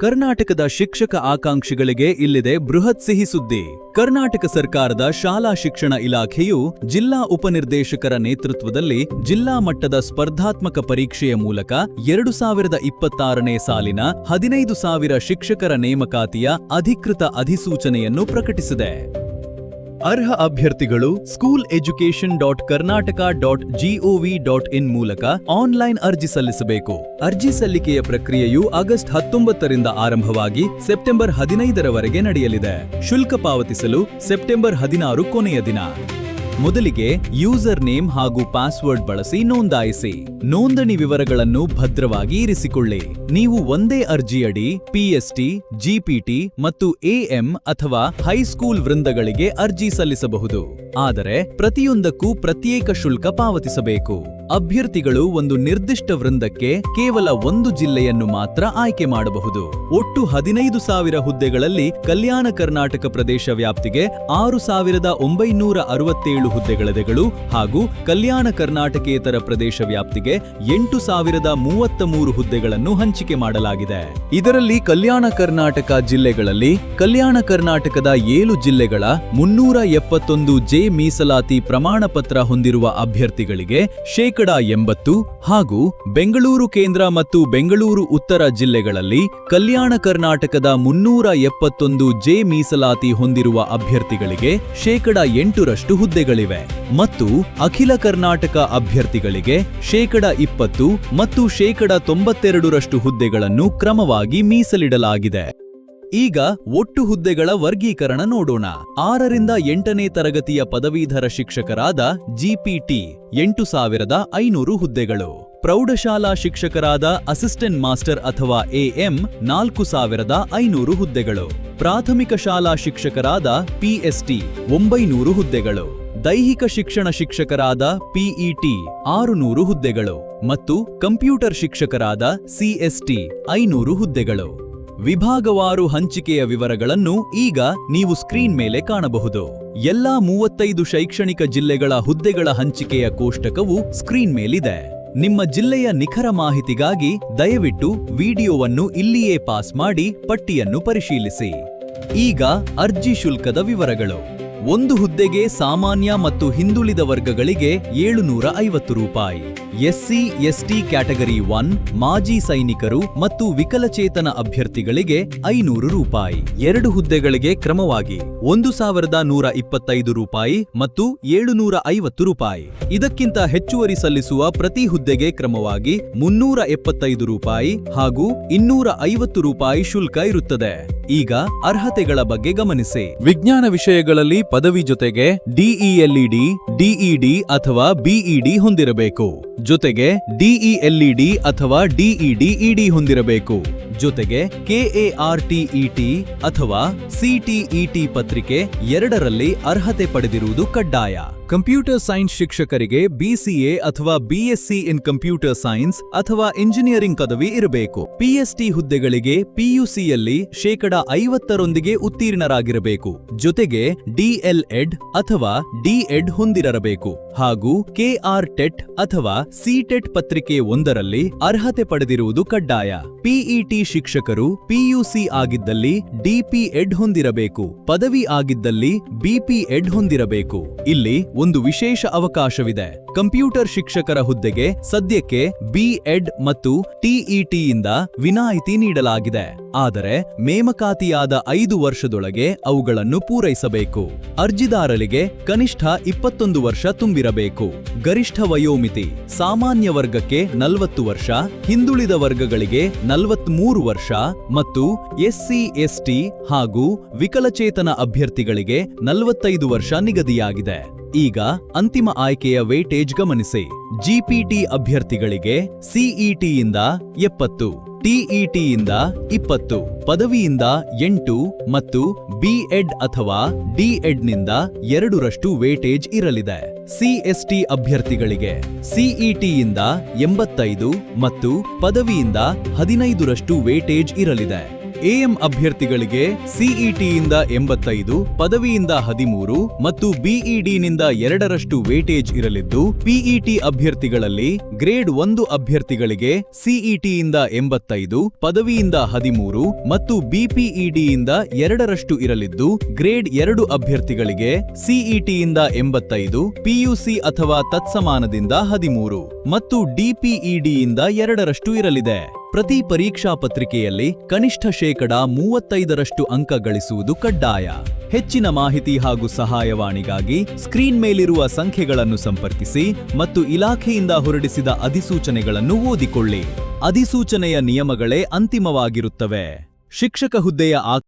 ಕರ್ನಾಟಕದ ಶಿಕ್ಷಕ ಆಕಾಂಕ್ಷಿಗಳಿಗೆ ಇಲ್ಲಿದೆ ಬೃಹತ್ ಸಿಹಿ ಸುದ್ದಿ. ಕರ್ನಾಟಕ ಸರ್ಕಾರದ ಶಾಲಾ ಶಿಕ್ಷಣ ಇಲಾಖೆಯು ಜಿಲ್ಲಾ ಉಪನಿರ್ದೇಶಕರ ನೇತೃತ್ವದಲ್ಲಿ ಜಿಲ್ಲಾ ಮಟ್ಟದ ಸ್ಪರ್ಧಾತ್ಮಕ ಪರೀಕ್ಷೆಯ ಮೂಲಕ 2026ನೇ ಸಾಲಿನ 15,000 ಶಿಕ್ಷಕರ ನೇಮಕಾತಿಯ ಅಧಿಕೃತ ಅಧಿಸೂಚನೆಯನ್ನು ಪ್ರಕಟಿಸಿದೆ. ಅರ್ಹ ಅಭ್ಯರ್ಥಿಗಳು schooleducation.karnataka.gov.in ಮೂಲಕ ಆನ್ಲೈನ್ ಅರ್ಜಿ ಸಲ್ಲಿಸಬೇಕು. ಅರ್ಜಿ ಸಲ್ಲಿಕೆಯ ಪ್ರಕ್ರಿಯೆಯು ಆಗಸ್ಟ್ 19ರಿಂದ ಆರಂಭವಾಗಿ ಸೆಪ್ಟೆಂಬರ್ 15ರವರೆಗೆ ನಡೆಯಲಿದೆ. ಶುಲ್ಕ ಪಾವತಿಸಲು ಸೆಪ್ಟೆಂಬರ್ 16 ಕೊನೆಯ ದಿನ. ಮೊದಲಿಗೆ ಯೂಸರ್ ನೇಮ್ ಹಾಗೂ ಪಾಸ್ವರ್ಡ್ ಬಳಸಿ ನೋಂದಾಯಿಸಿ. ನೋಂದಣಿ ವಿವರಗಳನ್ನು ಭದ್ರವಾಗಿ ಇರಿಸಿಕೊಳ್ಳಿ. ನೀವು ಒಂದೇ ಅರ್ಜಿಯಡಿ ಪಿಎಸ್ಟಿ, ಜಿಪಿಟಿ ಮತ್ತು ಎಎಂ ಅಥವಾ ಹೈಸ್ಕೂಲ್ ವೃಂದಗಳಿಗೆ ಅರ್ಜಿ ಸಲ್ಲಿಸಬಹುದು. ಆದರೆ ಪ್ರತಿಯೊಂದಕ್ಕೂ ಪ್ರತ್ಯೇಕ ಶುಲ್ಕ ಪಾವತಿಸಬೇಕು. ಅಭ್ಯರ್ಥಿಗಳು ಒಂದು ನಿರ್ದಿಷ್ಟ ವೃಂದಕ್ಕೆ ಕೇವಲ ಒಂದು ಜಿಲ್ಲೆಯನ್ನು ಮಾತ್ರ ಆಯ್ಕೆ ಮಾಡಬಹುದು. ಒಟ್ಟು 15,000 ಹುದ್ದೆಗಳಲ್ಲಿ ಕಲ್ಯಾಣ ಕರ್ನಾಟಕ ಪ್ರದೇಶ ವ್ಯಾಪ್ತಿಗೆ 6,967 ಹುದ್ದೆಗಳಿದೆಗಳು ಹಾಗೂ ಕಲ್ಯಾಣ ಕರ್ನಾಟಕೇತರ ಪ್ರದೇಶ ವ್ಯಾಪ್ತಿಗೆ 8,033 ಹುದ್ದೆಗಳನ್ನು ಹಂಚಿಕೆ ಮಾಡಲಾಗಿದೆ. ಇದರಲ್ಲಿ ಕಲ್ಯಾಣ ಕರ್ನಾಟಕ ಜಿಲ್ಲೆಗಳಲ್ಲಿ ಕಲ್ಯಾಣ ಕರ್ನಾಟಕದ 7 ಜಿಲ್ಲೆಗಳ 371 ಜೆ ಮೀಸಲಾತಿ ಪ್ರಮಾಣ ಪತ್ರ ಹೊಂದಿರುವ ಅಭ್ಯರ್ಥಿಗಳಿಗೆ 80% ಹಾಗೂ ಬೆಂಗಳೂರು ಕೇಂದ್ರ ಮತ್ತು ಬೆಂಗಳೂರು ಉತ್ತರ ಜಿಲ್ಲೆಗಳಲ್ಲಿ ಕಲ್ಯಾಣ ಕರ್ನಾಟಕದ 371 ಜೆ ಮೀಸಲಾತಿ ಹೊಂದಿರುವ ಅಭ್ಯರ್ಥಿಗಳಿಗೆ 8% ಹುದ್ದೆಗಳಿವೆ ಮತ್ತು ಅಖಿಲ ಕರ್ನಾಟಕ ಅಭ್ಯರ್ಥಿಗಳಿಗೆ 20% ಮತ್ತು 92% ಹುದ್ದೆಗಳನ್ನು ಕ್ರಮವಾಗಿ ಮೀಸಲಿಡಲಾಗಿದೆ. ಈಗ ಒಟ್ಟು ಹುದ್ದೆಗಳ ವರ್ಗೀಕರಣ ನೋಡೋಣ. 6ರಿಂದ 8ನೇ ತರಗತಿಯ ಪದವೀಧರ ಶಿಕ್ಷಕರಾದ ಜಿಪಿಟಿ 8,500 ಹುದ್ದೆಗಳು. ಪ್ರೌಢಶಾಲಾ ಶಿಕ್ಷಕರಾದ ಅಸಿಸ್ಟೆಂಟ್ ಮಾಸ್ಟರ್ ಅಥವಾ ಎಎಂ 4,500 ಹುದ್ದೆಗಳು. ಪ್ರಾಥಮಿಕ ಶಾಲಾ ಶಿಕ್ಷಕರಾದ ಪಿಎಸ್ಟಿ 900 ಹುದ್ದೆಗಳು. ದೈಹಿಕ ಶಿಕ್ಷಣ ಶಿಕ್ಷಕರಾದ ಪಿಇಟಿ 600 ಹುದ್ದೆಗಳು ಮತ್ತು ಕಂಪ್ಯೂಟರ್ ಶಿಕ್ಷಕರಾದ ಸಿಎಸ್ಟಿ 500 ಹುದ್ದೆಗಳು. ವಿಭಾಗವಾರು ಹಂಚಿಕೆಯ ವಿವರಗಳನ್ನು ಈಗ ನೀವು ಸ್ಕ್ರೀನ್ ಮೇಲೆ ಕಾಣಬಹುದು. ಎಲ್ಲಾ 35 ಶೈಕ್ಷಣಿಕ ಜಿಲ್ಲೆಗಳ ಹುದ್ದೆಗಳ ಹಂಚಿಕೆಯ ಕೋಷ್ಟಕವು ಸ್ಕ್ರೀನ್ ಮೇಲಿದೆ. ನಿಮ್ಮ ಜಿಲ್ಲೆಯ ನಿಖರ ಮಾಹಿತಿಗಾಗಿ ದಯವಿಟ್ಟು ವಿಡಿಯೋವನ್ನು ಇಲ್ಲಿಯೇ ಪಾಸ್ ಮಾಡಿ ಪಟ್ಟಿಯನ್ನು ಪರಿಶೀಲಿಸಿ. ಈಗ ಅರ್ಜಿ ಶುಲ್ಕದ ವಿವರಗಳು. ಒಂದು ಹುದ್ದೆಗೆ ಸಾಮಾನ್ಯ ಮತ್ತು ಹಿಂದುಳಿದ ವರ್ಗಗಳಿಗೆ 750 ರೂಪಾಯಿ. ಎಸ್ಸಿ ಎಸ್ಟಿ ಕ್ಯಾಟಗರಿ 1 ಮಾಜಿ ಸೈನಿಕರು ಮತ್ತು ವಿಕಲಚೇತನ ಅಭ್ಯರ್ಥಿಗಳಿಗೆ 500 ರೂಪಾಯಿ. 2 ಹುದ್ದೆಗಳಿಗೆ ಕ್ರಮವಾಗಿ 1,125 ರೂಪಾಯಿ ಮತ್ತು 750 ರೂಪಾಯಿ. ಇದಕ್ಕಿಂತ ಹೆಚ್ಚುವರಿ ಸಲ್ಲಿಸುವ ಪ್ರತಿ ಹುದ್ದೆಗೆ ಕ್ರಮವಾಗಿ 375 ರೂಪಾಯಿ ಹಾಗೂ 250 ರೂಪಾಯಿ ಶುಲ್ಕ ಇರುತ್ತದೆ. ಈಗ ಅರ್ಹತೆಗಳ ಬಗ್ಗೆ ಗಮನಿಸಿ. ವಿಜ್ಞಾನ ವಿಷಯಗಳಲ್ಲಿ ಪದವಿ ಜೊತೆಗೆ ಡಿಇಎಲ್ಇಡಿ, ಡಿಇಡಿ ಅಥವಾ ಬಿಇಡಿ ಹೊಂದಿರಬೇಕು. ಜೊತೆಗೆ ಡಿಇಎಲ್ಇಡಿ ಅಥವಾ ಡಿಇಡಿಇಡಿ ಹೊಂದಿರಬೇಕು. ಜೊತೆಗೆ ಕೆಎಆರ್ಟಿಇಟಿ ಅಥವಾ ಸಿಟಿಇಟಿ ಪತ್ರಿಕೆ 2ರಲ್ಲಿ ಅರ್ಹತೆ ಪಡೆದಿರುವುದು ಕಡ್ಡಾಯ. ಕಂಪ್ಯೂಟರ್ ಸೈನ್ಸ್ ಶಿಕ್ಷಕರಿಗೆ ಬಿಸಿಎ ಅಥವಾ ಬಿಎಸ್ಸಿ ಇನ್ ಕಂಪ್ಯೂಟರ್ ಸೈನ್ಸ್ ಅಥವಾ ಇಂಜಿನಿಯರಿಂಗ್ ಪದವಿ ಇರಬೇಕು. ಪಿಎಸ್ಟಿ ಹುದ್ದೆಗಳಿಗೆ ಪಿಯುಸಿಯಲ್ಲಿ 50% ಉತ್ತೀರ್ಣರಾಗಿರಬೇಕು. ಜೊತೆಗೆ ಡಿಎಲ್ಎಡ್ ಅಥವಾ ಡಿಎಡ್ ಹೊಂದಿರಬೇಕು ಹಾಗೂ ಕೆಆರ್ ಟೆಟ್ ಅಥವಾ ಸಿಟೆಟ್ ಪತ್ರಿಕೆ 1ರಲ್ಲಿ ಅರ್ಹತೆ ಪಡೆದಿರುವುದು ಕಡ್ಡಾಯ. ಪಿಇಟಿ ಶಿಕ್ಷಕರು ಪಿಯುಸಿ ಆಗಿದ್ದಲ್ಲಿ ಡಿಪಿಎಡ್ ಹೊಂದಿರಬೇಕು. ಪದವಿ ಆಗಿದ್ದಲ್ಲಿ ಬಿಪಿಎಡ್ ಹೊಂದಿರಬೇಕು. ಇಲ್ಲಿ ಒಂದು ವಿಶೇಷ ಅವಕಾಶವಿದೆ. ಕಂಪ್ಯೂಟರ್ ಶಿಕ್ಷಕರ ಹುದ್ದೆಗೆ ಸದ್ಯಕ್ಕೆ ಬಿಎಡ್ ಮತ್ತು ಟಿಇಟಿಯಿಂದ ವಿನಾಯಿತಿ ನೀಡಲಾಗಿದೆ. ಆದರೆ ನೇಮಕಾತಿಯಾದ 5 ವರ್ಷದೊಳಗೆ ಅವುಗಳನ್ನು ಪೂರೈಸಬೇಕು. ಅರ್ಜಿದಾರರಿಗೆ ಕನಿಷ್ಠ 21 ವರ್ಷ ತುಂಬಿರಬೇಕು. ಗರಿಷ್ಠ ವಯೋಮಿತಿ ಸಾಮಾನ್ಯ ವರ್ಗಕ್ಕೆ 40 ವರ್ಷ, ಹಿಂದುಳಿದ ವರ್ಗಗಳಿಗೆ 43 ವರ್ಷ ಮತ್ತು ಎಸ್ಸಿ ಎಸ್ಟಿ ಹಾಗೂ ವಿಕಲಚೇತನ ಅಭ್ಯರ್ಥಿಗಳಿಗೆ 45 ವರ್ಷ ನಿಗದಿಯಾಗಿದೆ. ಈಗ ಅಂತಿಮ ಆಯ್ಕೆಯ ವೇಟೇಜ್ ಗಮನಿಸಿ. ಜಿಪಿಟಿ ಅಭ್ಯರ್ಥಿಗಳಿಗೆ ಸಿಇಟಿಯಿಂದ 70, ಟಿಇಟಿಯಿಂದ 20, ಪದವಿಯಿಂದ 8 ಮತ್ತು ಬಿಎಡ್ ಅಥವಾ ಡಿಎಡ್ನಿಂದ 2ರಷ್ಟು ವೇಟೇಜ್ ಇರಲಿದೆ. ಸಿಎಸ್ಟಿ ಅಭ್ಯರ್ಥಿಗಳಿಗೆ ಸಿಇಟಿಯಿಂದ 85 ಮತ್ತು ಪದವಿಯಿಂದ 15ರಷ್ಟು ವೇಟೇಜ್ ಇರಲಿದೆ. ಎಎಂ ಅಭ್ಯರ್ಥಿಗಳಿಗೆ ಸಿಇಟಿಯಿಂದ 85, ಪದವಿಯಿಂದ 13 ಮತ್ತು ಬಿಇಡಿನಿಂದ 2ರಷ್ಟು ವೇಟೇಜ್ ಇರಲಿದ್ದು, ಪಿಇಟಿ ಅಭ್ಯರ್ಥಿಗಳಲ್ಲಿ ಗ್ರೇಡ್ 1 ಅಭ್ಯರ್ಥಿಗಳಿಗೆ ಸಿಇಟಿಯಿಂದ 85, ಪದವಿಯಿಂದ 13 ಮತ್ತು ಬಿಪಿಇಡಿಯಿಂದ 2ರಷ್ಟು ಇರಲಿದ್ದು, ಗ್ರೇಡ್ 2 ಅಭ್ಯರ್ಥಿಗಳಿಗೆ ಸಿಇಟಿಯಿಂದ 85, ಪಿಯುಸಿ ಅಥವಾ ತತ್ಸಮಾನದಿಂದ 13 ಮತ್ತು ಡಿಪಿಇಡಿಯಿಂದ 2ರಷ್ಟು ಇರಲಿದೆ. ಪ್ರತಿ ಪರೀಕ್ಷಾ ಪತ್ರಿಕೆಯಲ್ಲಿ ಕನಿಷ್ಠ ಶೇಕಡ 35ರಷ್ಟು ಅಂಕ ಗಳಿಸುವುದು ಕಡ್ಡಾಯ. ಹೆಚ್ಚಿನ ಮಾಹಿತಿ ಹಾಗೂ ಸಹಾಯವಾಣಿಗಾಗಿ ಸ್ಕ್ರೀನ್ ಮೇಲಿರುವ ಸಂಖ್ಯೆಗಳನ್ನು ಸಂಪರ್ಕಿಸಿ ಮತ್ತು ಇಲಾಖೆಯಿಂದ ಹೊರಡಿಸಿದ ಅಧಿಸೂಚನೆಗಳನ್ನು ಓದಿಕೊಳ್ಳಿ. ಅಧಿಸೂಚನೆಯ ನಿಯಮಗಳೇ ಅಂತಿಮವಾಗಿರುತ್ತವೆ. ಶಿಕ್ಷಕ ಹುದ್ದೆಯ